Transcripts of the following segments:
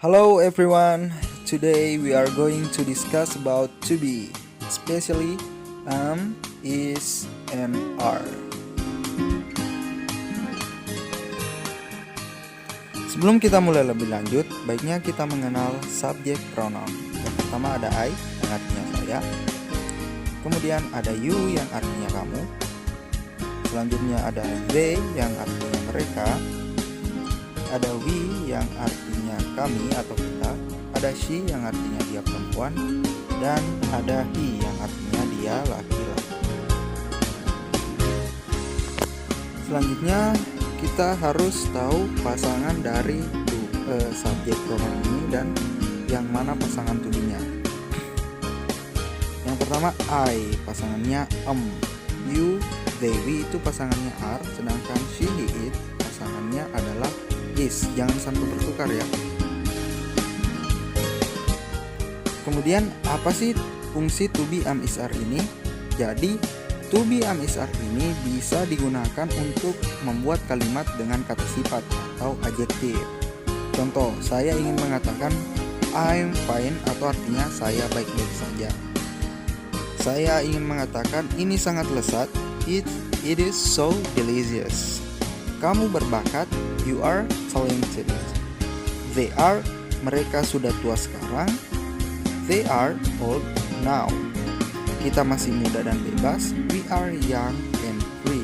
Hello everyone. Today we are going to discuss about to be, especially is, and are. Sebelum kita mulai lebih lanjut, baiknya kita mengenal subjek pronoun. Yang pertama ada I yang artinya saya. Kemudian ada you yang artinya kamu. Selanjutnya ada they yang artinya mereka. Ada we yang artinya kami atau kita. Ada she yang artinya dia perempuan. Dan ada he yang artinya dia laki-laki. Selanjutnya kita harus tahu pasangan dari subjek pronoun ini dan yang mana pasangan to be-nya. Yang pertama I, pasangannya you, they, we itu pasangannya are, sedangkan she, he, it pasangannya adalah is. Jangan sampai bertukar ya. Kemudian apa sih fungsi to be, is, are ini? Jadi to be, is, are ini bisa digunakan untuk membuat kalimat dengan kata sifat atau adjektif. Contoh, saya ingin mengatakan I'm fine atau artinya saya baik-baik saja. Saya ingin mengatakan ini sangat lezat, it is so delicious. Kamu berbakat, you are talented. They are, mereka sudah tua sekarang. They are old now. Kita masih muda dan bebas, we are young and free.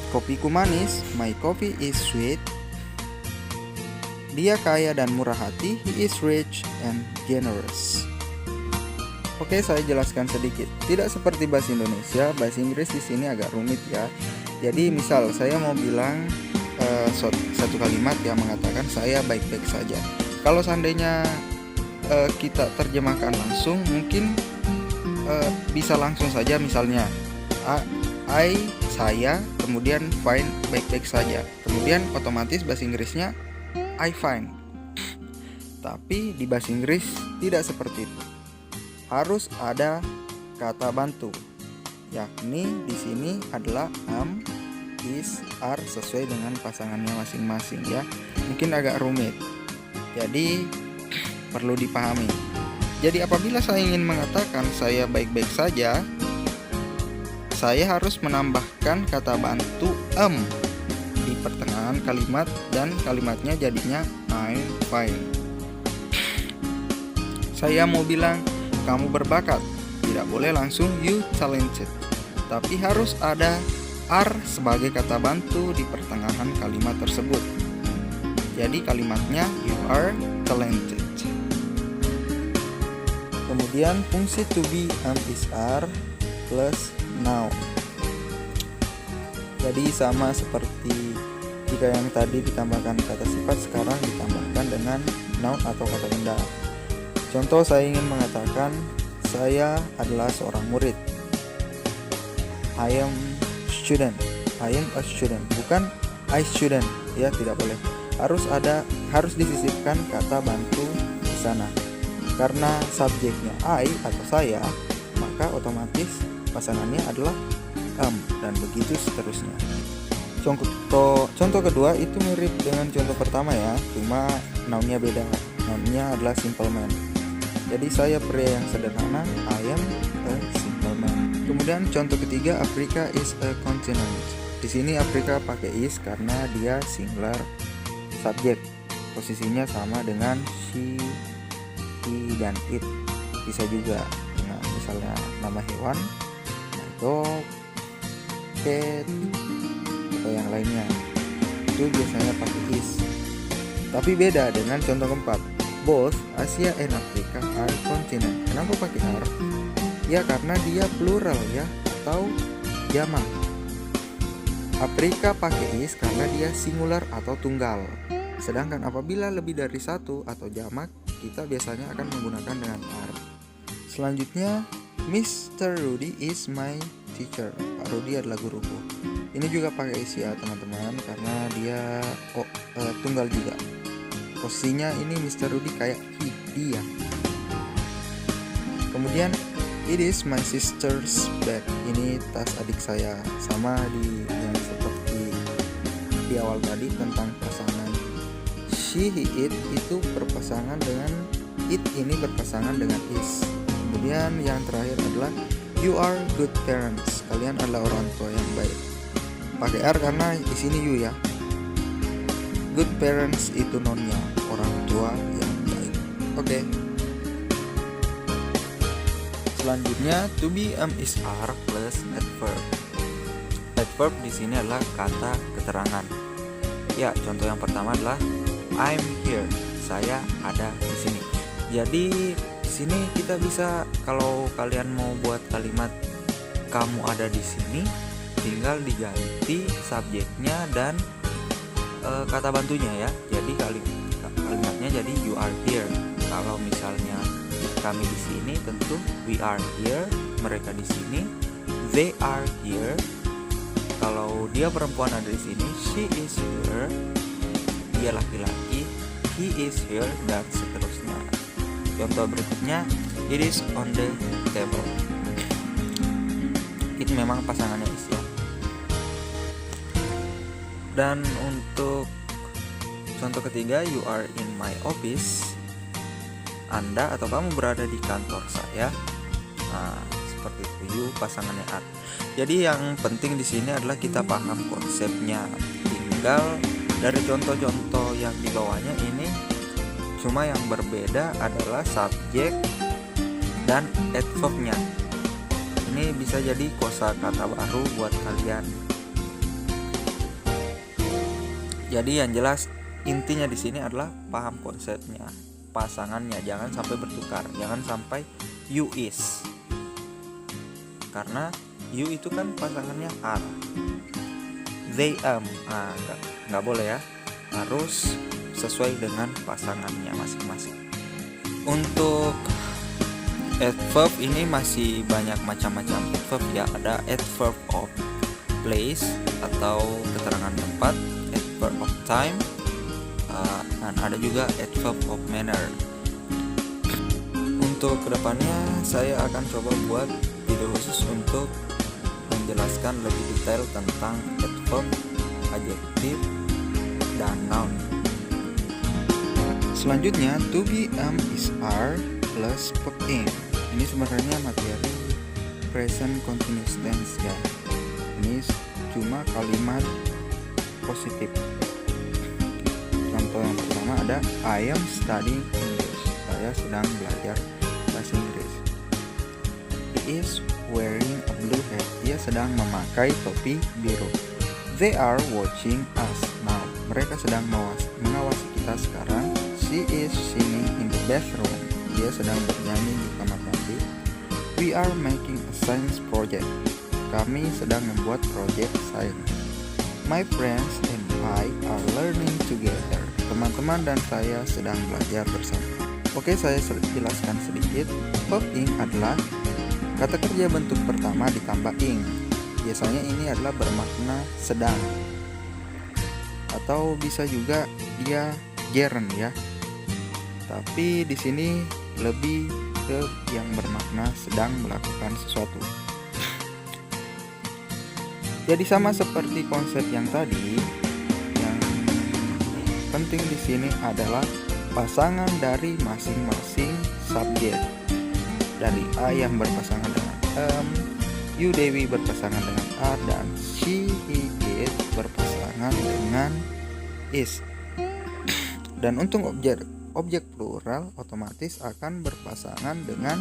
Kopiku manis, my coffee is sweet. Dia kaya dan murah hati, he is rich and generous. Oke, saya jelaskan sedikit. Tidak seperti bahasa Indonesia, bahasa Inggris di sini agak rumit ya. Jadi misal saya mau bilang satu kalimat yang mengatakan saya baik-baik saja. Kalau seandainya kita terjemahkan langsung, mungkin bisa langsung saja misalnya saya, kemudian fine, baik-baik saja. Kemudian otomatis bahasa Inggrisnya I fine. Tapi di bahasa Inggris tidak seperti itu. Harus ada kata bantu, yakni di sini adalah is, are sesuai dengan pasangannya masing-masing ya. Mungkin agak rumit, jadi perlu dipahami. Jadi apabila saya ingin mengatakan saya baik-baik saja, saya harus menambahkan kata bantu di pertengahan kalimat dan kalimatnya jadinya I'm fine. Saya mau bilang kamu berbakat, tidak boleh langsung you talented, tapi harus ada are sebagai kata bantu di pertengahan kalimat tersebut. Jadi kalimatnya you are talented. Kemudian fungsi to be, is, are plus noun. Jadi sama seperti jika yang tadi ditambahkan kata sifat, sekarang ditambahkan dengan noun atau kata benda. Contoh, saya ingin mengatakan saya adalah seorang murid. I am student. I am a student, bukan I shouldn't. Ya, tidak boleh. Harus disisipkan kata bantu di sana. Karena subjeknya I atau saya, maka otomatis pasangannya adalah dan begitu seterusnya. Contoh kedua itu mirip dengan contoh pertama ya, cuma nounnya beda. Nounnya adalah simple man. Jadi saya pria yang sederhana, I am a simple man. Kemudian contoh ketiga, Africa is a continent. Di sini Afrika pakai is karena dia singular subjek. Posisinya sama dengan she, he, dan it. Bisa juga dengan misalnya nama hewan, dog, cat, atau yang lainnya. Itu biasanya pakai is. Tapi beda dengan contoh keempat. Both Asia and Africa are continent. Kenapa pakai are? Ya karena dia plural ya, atau jamak. Afrika pakai is karena dia singular atau tunggal. Sedangkan apabila lebih dari satu atau jamak, kita biasanya akan menggunakan dengan are. Selanjutnya, Mr. Rudy is my teacher. Pak Rudy adalah guruku. Ini juga pakai is ya teman-teman, karena dia tunggal juga. Posisinya ini Mr. Rudy kayak dia. Kemudian it is my sister's bag. Ini tas adik saya. Sama di yang seperti di awal tadi tentang pasangan she she, he, it itu berpasangan dengan it, ini berpasangan dengan is. Kemudian yang terakhir adalah you are good parents. Kalian adalah orang tua yang baik. Pakai are karena di sini you ya. Good parents itu nonnya, orang tua yang baik. Oke. Selanjutnya to be is are plus adverb. Adverb di sini adalah kata keterangan. Ya, contoh yang pertama adalah I'm here. Saya ada di sini. Jadi di sini kita bisa, kalau kalian mau buat kalimat kamu ada di sini, tinggal diganti subjeknya dan kata bantunya ya. Jadi kalimatnya jadi you are here. Kalau misalnya kami di sini, tentu we are here, mereka di sini, they are here. Kalau dia perempuan ada di sini, she is here, dia laki-laki, he is here, dan seterusnya. Contoh berikutnya, it is on the table. Itu memang pasangannya is ya. Dan untuk contoh ketiga, you are in my office. Anda atau kamu berada di kantor saya. Nah, seperti itu, you pasangannya are. Jadi yang penting di sini adalah kita paham konsepnya. Tinggal dari contoh-contoh yang di bawahnya ini, cuma yang berbeda adalah subjek dan adverbnya. Ini bisa jadi kosakata baru buat kalian. Jadi yang jelas intinya di sini adalah paham konsepnya, pasangannya, jangan sampai bertukar, jangan sampai you is, karena you itu kan pasangannya are, they nggak boleh ya, harus sesuai dengan pasangannya masing-masing. Untuk adverb ini masih banyak macam-macam adverb ya. Ada adverb of place atau keterangan tempat, adverb of time, dan ada juga adverb of manner. Untuk kedepannya saya akan coba buat video khusus untuk menjelaskan lebih detail tentang adverb, adjektif, dan noun. Selanjutnya to be is are plus verb ing. Ini sebenarnya materi present continuous tense ya. Ini cuma kalimat positif. Contoh yang pertama ada I am studying English. Saya sedang belajar bahasa Inggris. He is wearing a blue hat. Dia sedang memakai topi biru. They are watching us now. Mereka sedang mengawasi kita sekarang. She is singing in the bathroom. Dia sedang bernyanyi di kamar mandi. We are making a science project. Kami sedang membuat proyek sains. My friends and I are learning together. Teman-teman dan saya sedang belajar bersama. Oke, saya jelaskan sedikit. Verb ing adalah kata kerja bentuk pertama ditambah ing. Biasanya ini adalah bermakna sedang. Atau bisa juga dia gerund ya. Tapi di sini lebih ke yang bermakna sedang melakukan sesuatu. Jadi sama seperti konsep yang tadi, yang penting di sini adalah pasangan dari masing-masing subjek. Dari A yang berpasangan dengan you Dewi berpasangan dengan are, dan she he it berpasangan dengan is. Dan untuk objek plural otomatis akan berpasangan dengan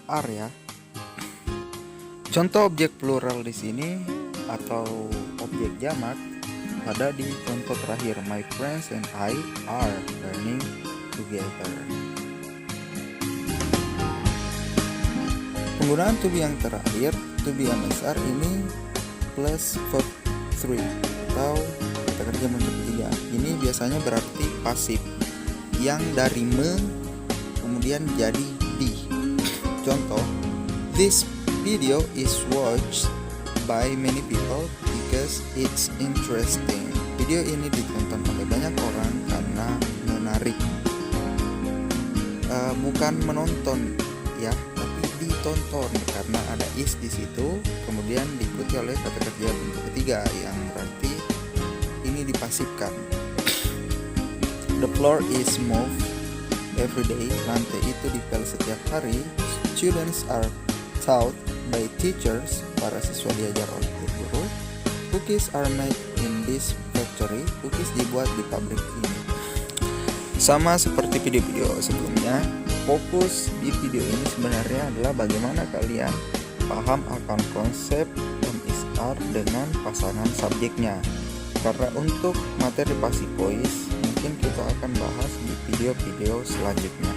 are ya. Contoh objek plural di sini atau objek jamak ada di contoh terakhir, my friends and I are learning together. Penggunaan to be yang terakhir, to be MSR ini plus verb 3 atau kata kerja bentuk ketiga. Ini biasanya berarti pasif yang dari me kemudian jadi be. Contoh, this video is watched by many people because it's interesting. Video ini ditonton oleh banyak orang karena menarik. Bukan menonton ya, tapi ditonton karena ada is di situ, kemudian diikuti oleh kata kerja bentuk ketiga yang berarti ini dipasifkan. The floor is moved every day. Lantai itu dipel setiap hari. Students are taught by teachers. Para siswa diajar oleh guru. Cookies are made in this factory. Cookies dibuat di pabrik ini. Sama seperti video-video sebelumnya, fokus di video ini sebenarnya adalah bagaimana kalian paham akan konsep MXR dengan pasangan subjeknya. Karena untuk materi Passy Voice mungkin kita akan bahas di video-video selanjutnya.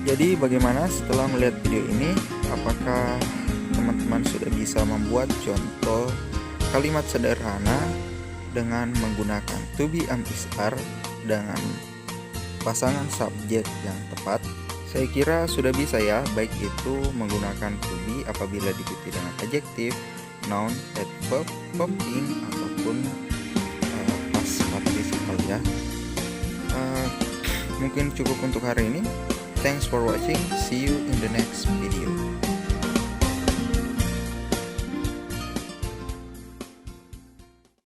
Jadi bagaimana setelah melihat video ini, apakah teman-teman sudah bisa membuat contoh kalimat sederhana dengan menggunakan to be MXR dengan pasangan subjek yang tepat? Saya kira sudah bisa ya, baik itu menggunakan to be apabila diikuti dengan adjektif, noun, adverb, verb-ing ataupun past participle ya. Mungkin cukup untuk hari ini. Thanks for watching. See you in the next